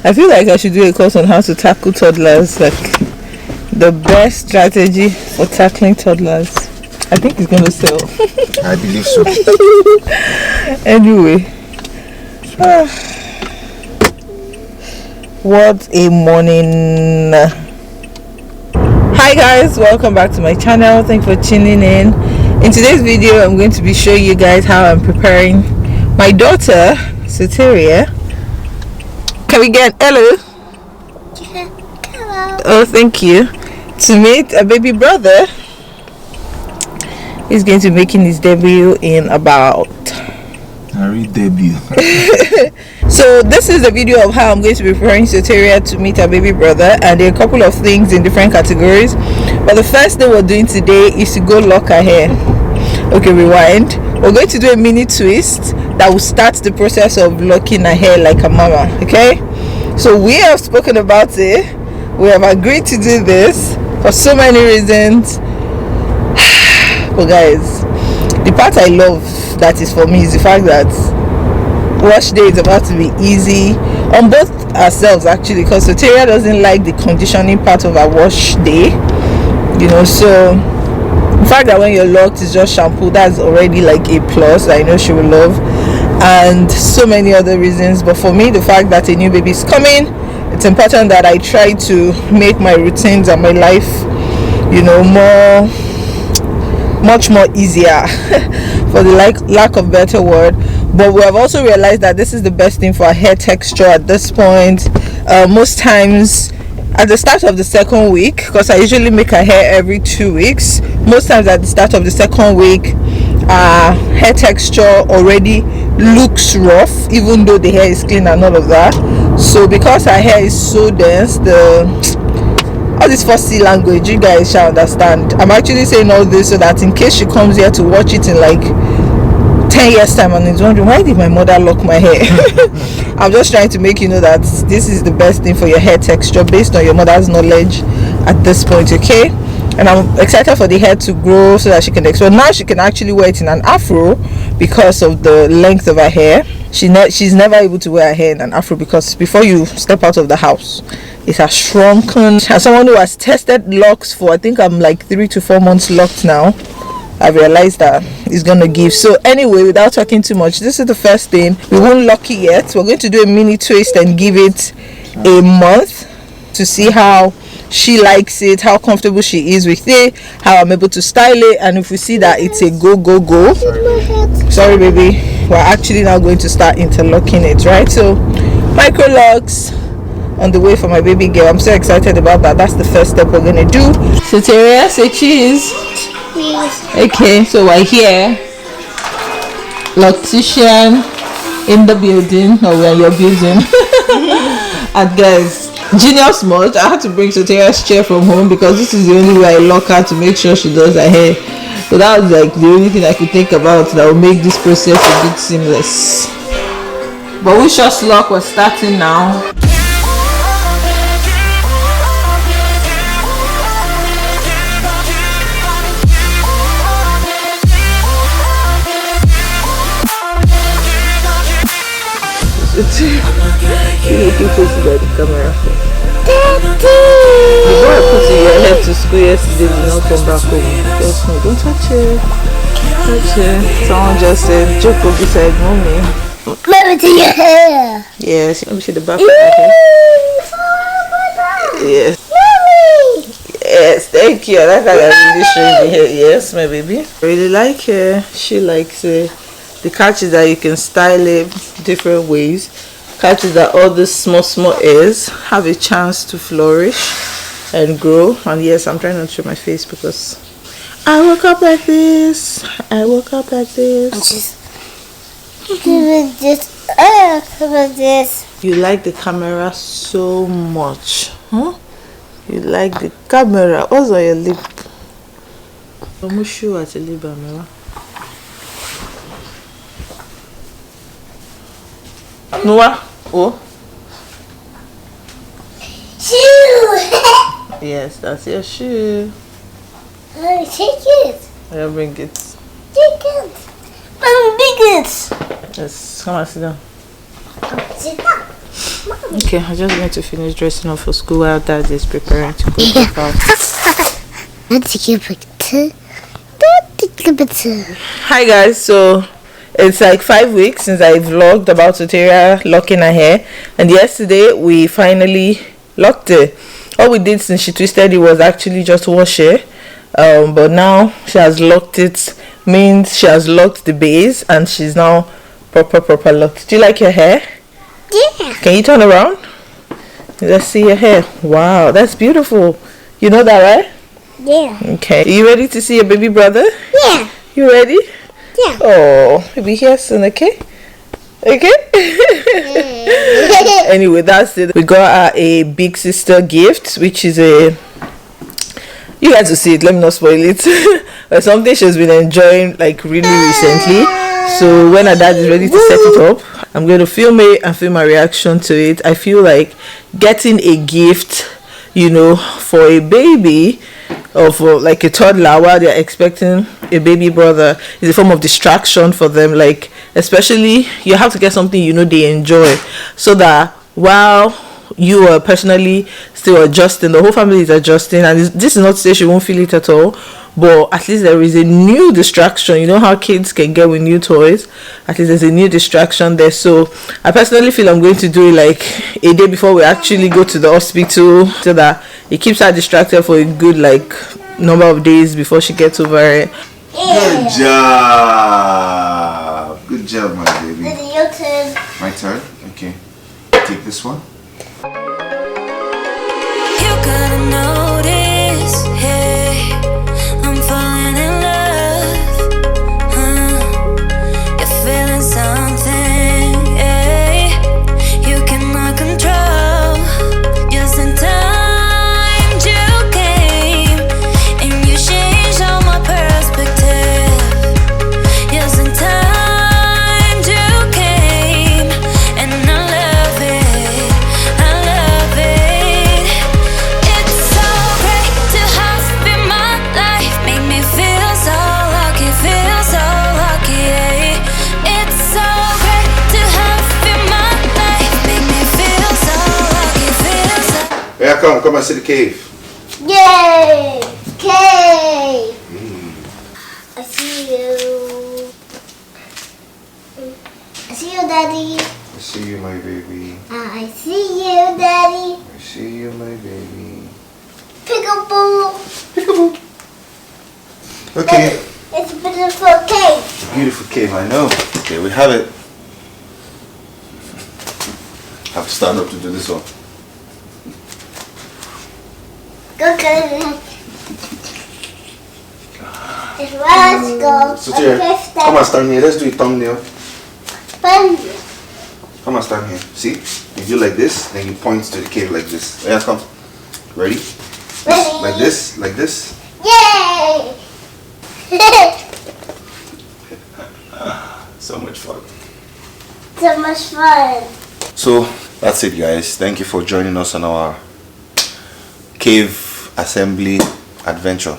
I feel like I should do a course on how to tackle toddlers, like the best strategy for tackling toddlers. I think it's gonna sell. I believe so. Anyway, what a morning. Hi guys, welcome back to my channel. Thanks for tuning in. In today's video, I'm going to be showing you guys how I'm preparing my daughter, Soteria. Can we get hello? Hello. Oh, thank you. To meet a baby brother. He's going to be making his debut in about debut. So this is the video of how I'm going to be preparing Soteria to meet her baby brother, and there are a couple of things in different categories. But the first thing we're doing today is to go lock her hair. Okay, rewind. We're going to do a mini twist that will start the process of locking her hair like a mama. Okay, so we have spoken about it. We have agreed to do this for so many reasons. But guys, the part I love that is for me is the fact that wash day is about to be easy on both ourselves, actually, because Soteria doesn't like the conditioning part of our wash day, you know. So the fact that when you're locked is just shampoo, that's already like a plus. I know she will love, and so many other reasons. But for me, the fact that a new baby is coming, it's important that I try to make my routines and my life, you know, much more easier for the lack of better word. But we have also realized that this is the best thing for our hair texture at this point. Most times at the start of the second week, because I usually make her hair every 2 weeks, most times at the start of the second week hair texture already looks rough, even though the hair is clean and all of that. So because her hair is so dense, all this fussy language, you guys shall understand. I'm actually saying all this so that in case she comes here to watch it in like 10 years time and is wondering, why did my mother lock my hair? I'm just trying to make you know that this is the best thing for your hair texture based on your mother's knowledge at this point, okay? And I'm excited for the hair to grow so that she can explore. Now she can actually wear it in an afro because of the length of her hair. She's never able to wear her hair in an afro because before you step out of the house, it has shrunken. As someone who has tested locks for, I think I'm like 3 to 4 months locked now, I realized that it's gonna give. So anyway, without talking too much, this is the first thing. We won't lock it yet. We're going to do a mini twist and give it a month to see how she likes it, how comfortable she is with it, how I'm able to style it, and if we see that it's a go. Sorry baby, we're actually now going to start interlocking it, right? So micro locks on the way for my baby girl. I'm so excited about that. That's the first step we're gonna do. So Soteria, say cheese. Okay, so we're here, loctician in the building, or we're in your building. And guys, genius much, I had to bring Soteria's chair from home because this is the only way I lock her to make sure she does her hair. So that was like the only thing I could think about that will make this process a bit seamless. But we just lock, we're starting now. You looking close by the camera. The boy I put in your head to school yesterday did not come back home. Just no, don't touch it. Touch it. Someone just said, joke up beside mommy. Let me see your hair. Yes, let me see the back of my hair. Yes. Mommy. Yes, thank you. I like how I really showing the hair. Yes, my baby. I really like her. She likes it. The catch is that you can style it different ways. Catch is that all these small hairs have a chance to flourish and grow. And yes, I'm trying not to show my face because I woke up like this. You like the camera so much, huh? You like the camera. What's on your lip? I'm going to show at the lip camera. Noah, oh. Shoe. Yes, that's your shoe. Take it. I'll bring it. Take it. Bring it. Yes, come and sit down. Sit down. Okay, I'm just going to finish dressing up for school while Dad is preparing to go Yeah. back out. Don't take a picture. Don't take a picture. Hi guys, so it's like 5 weeks since I vlogged about Soteria locking her hair, and yesterday we finally locked it. All we did since she twisted it was actually just wash it, but now she has locked it, means she has locked the base and she's now proper locked. Do you like your hair? Yeah. Can you turn around? Let's see your hair. Wow, that's beautiful. You know that, right? Yeah. Okay. Are you ready to see your baby brother? Yeah. You ready? Yeah. Oh, he'll be here soon, okay? Okay? Anyway, that's it. We got her a big sister gift, which is a... You guys will see it, let me not spoil it. But something she's been enjoying like really recently. So when her dad is ready to set it up, I'm going to film it and film my reaction to it. I feel like getting a gift, you know, for a baby or for like a toddler while they're expecting a baby brother is a form of distraction for them. Like, especially you have to get something you know they enjoy, so that while you are personally still adjusting, the whole family is adjusting. And this is not to say she won't feel it at all, but at least there is a new distraction. You know how kids can get with new toys, at least there's a new distraction there. So I personally feel I'm going to do it like a day before we actually go to the hospital, so that it keeps her distracted for a good like number of days before she gets over it. Good job. Good job, my baby. This is your turn. My turn? Okay. Take this one. You gotta notice, hey, I'm falling in love. You're feeling something, hey, you cannot control. Just in time you came and you changed all my perspective. Just in time you came and I love it, I love it. It's so great to have you in my life, make me feel so lucky, yeah. It's so great to have you in my life, make me feel so lucky, Yeah, come and see the cave. Yay! Okay. I see you. I see you, Daddy. I see you, my baby. I see you, Daddy. I see you, my baby. Peekaboo. Okay. It's a beautiful cake. Beautiful cave, I know. Okay, we have it. Have to stand up to do this one. Go, go. It's let's go. So, Tia, come and stand here. Let's do a thumbnail. Come and stand here. See? You do like this, then you point to the cave like this. Yeah, come. Ready? Ready. Like this, like this. Yay! So much fun. So much fun. So that's it, guys. Thank you for joining us on our cave assembly adventure.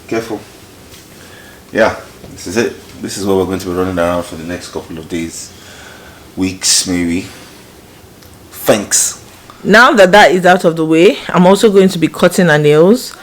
Careful. Yeah, this is it. This is what we're going to be running around for the next couple of days, weeks maybe. Thanks. Now that is out of the way, I'm also going to be cutting her nails.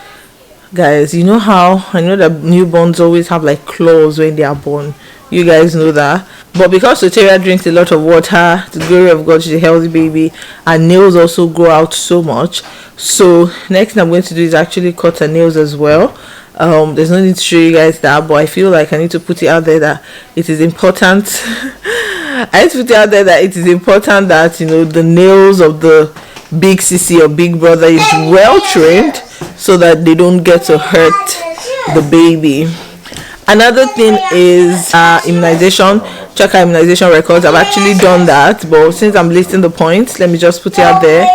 Guys, you know how I know that newborns always have like claws when they are born. You guys know that. But because Soteria drinks a lot of water, to the glory of God, she's a healthy baby, her nails also grow out so much. So next thing I'm going to do is actually cut her nails as well. There's no need to show you guys that, but I feel like I need to put it out there that it is important. I need to put it out there that it is important that, you know, the nails of the big sissy or big brother is well trained, so that they don't get to hurt the baby. Another thing is immunization. Check our immunization records. I've actually done that, but since I'm listing the points, let me just put it out there.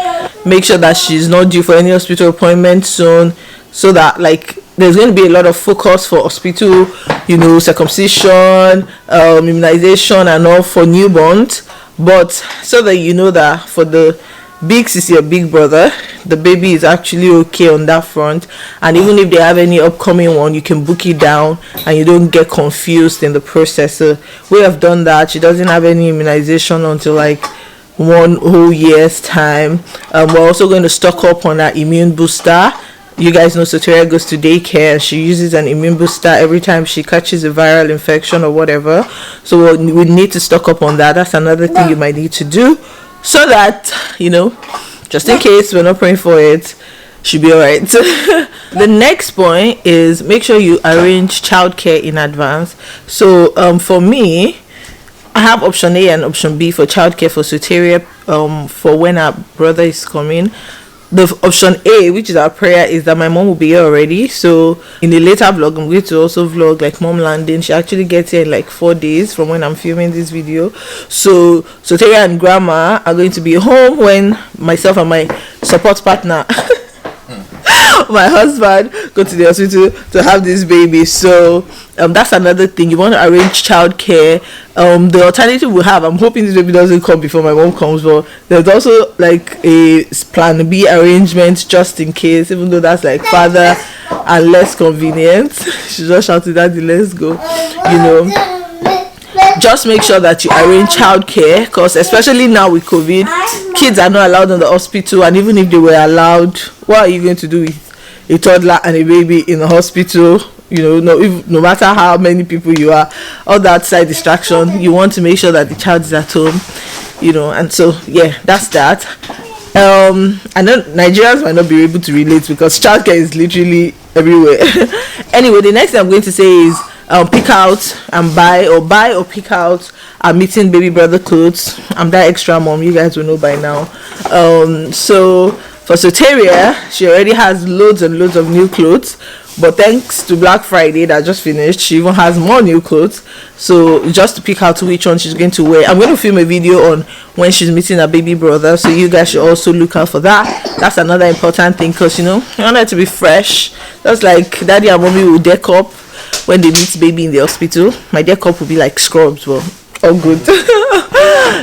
Make sure that she's not due for any hospital appointment soon, so that like there's going to be a lot of focus for hospital, you know, circumcision, immunization and all for newborns. But so that you know that for the Biggs is your big brother. The baby is actually okay on that front, and even if they have any upcoming one, you can book it down and you don't get confused in the process. So we have done that. She doesn't have any immunization until like 1 whole year's time. We're also going to stock up on our immune booster. You guys know Soteria goes to daycare and she uses an immune booster every time she catches a viral infection or whatever. So we need to stock up on that. That's another thing you might need to do, so that, you know, just in case we're not praying for it, should be all right. The next point is make sure you arrange childcare in advance. So for me, I have option A and option B for childcare for Soteria, for when our brother is coming. The option A, which is our prayer, is that my mom will be here already. So in a later vlog, I'm going to also vlog like mom landing. She actually gets here in like 4 days from when I'm filming this video. So Soteria and grandma are going to be home when myself and my support partner my husband go to the hospital to have this baby. So that's another thing. You want to arrange childcare. The alternative we have, I'm hoping this baby doesn't come before my mom comes, but there's also like a plan B arrangement just in case, even though that's like farther and less convenient. She just shouted, "Daddy, let's go," you know. Just make sure that you arrange childcare, because especially now with COVID, kids are not allowed in the hospital, and even if they were allowed, what are you going to do with a toddler and a baby in the hospital? You know, no matter how many people you are, all that side distraction, you want to make sure that the child is at home, you know. And so yeah, that's that. I know Nigerians might not be able to relate because childcare is literally everywhere. Anyway, the next thing I'm going to say is pick out and buy or pick out our meeting baby brother clothes. I'm that extra mom, you guys will know by now. So for Soteria, she already has loads and loads of new clothes, but thanks to Black Friday that just finished, she even has more new clothes. So just to pick out which one she's going to wear, I'm going to film a video on when she's meeting her baby brother, so you guys should also look out for that. That's another important thing, because you know, you want it to be fresh. That's like daddy and mommy will deck up when they meet baby in the hospital. My deck up will be like scrubs, well, all good.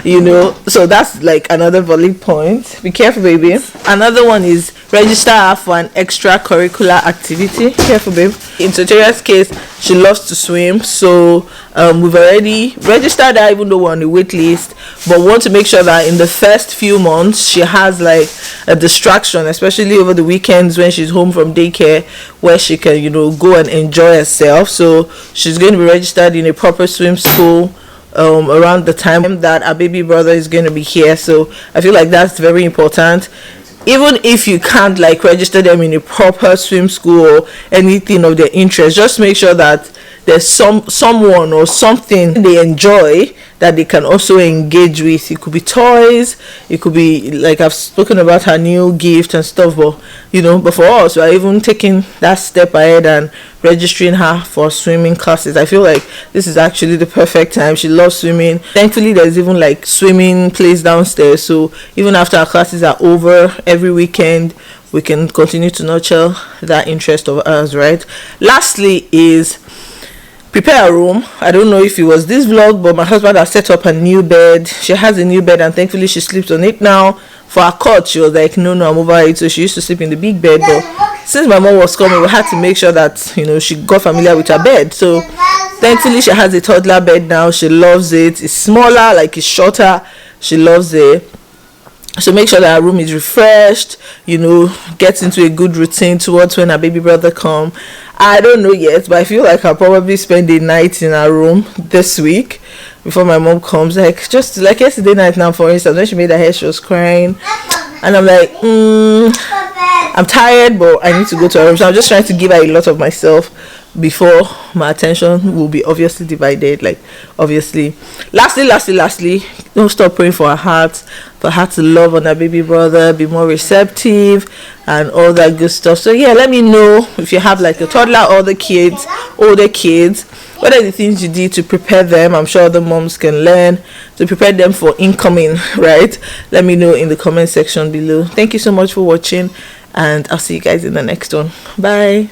You know, so that's like another valid point. Be careful, baby. Another one is register her for an extracurricular activity. Careful, babe. In Soteria's case, she loves to swim, so we've already registered her, even though we're on the wait list, but we want to make sure that in the first few months she has like a distraction, especially over the weekends when she's home from daycare, where she can, you know, go and enjoy herself. So she's going to be registered in a proper swim school around the time that our baby brother is going to be here. So I feel like that's very important. Even if you can't like register them in a proper swim school or anything of their interest, just make sure that there's someone or something they enjoy that they can also engage with. It could be toys, it could be like I've spoken about her new gift and stuff, but you know, but for us, we're even taking that step ahead and registering her for swimming classes. I feel like this is actually the perfect time. She loves swimming. Thankfully, there's even like swimming place downstairs, so even after our classes are over every weekend, we can continue to nurture that interest of ours, right? Lastly is prepare a room. I don't know if it was this vlog, but my husband has set up a new bed. She has a new bed and thankfully she sleeps on it now. For her cot, she was like, no, I'm over it. So she used to sleep in the big bed, but since my mom was coming, we had to make sure that, you know, she got familiar with her bed. So thankfully she has a toddler bed now. She loves it. It's smaller, like it's shorter. She loves it. So make sure that our room is refreshed, you know, gets into a good routine towards when our baby brother come. I don't know yet, but I feel like I'll probably spend a night in our room this week before my mom comes. Like just like yesterday night now, for instance, when she made her hair, she was crying, and I'm like, I'm tired, but I need to go to her room. So I'm just trying to give her a lot of myself before my attention will be obviously divided. Like obviously, lastly, don't stop praying for her heart, for her to love on her baby brother, be more receptive and all that good stuff. So yeah, let me know if you have like a toddler or the kids, older kids, what are the things you did to prepare them. I'm sure the moms can learn to prepare them for incoming, right? Let me know in the comment section below. Thank you so much for watching, and I'll see you guys in the next one. Bye.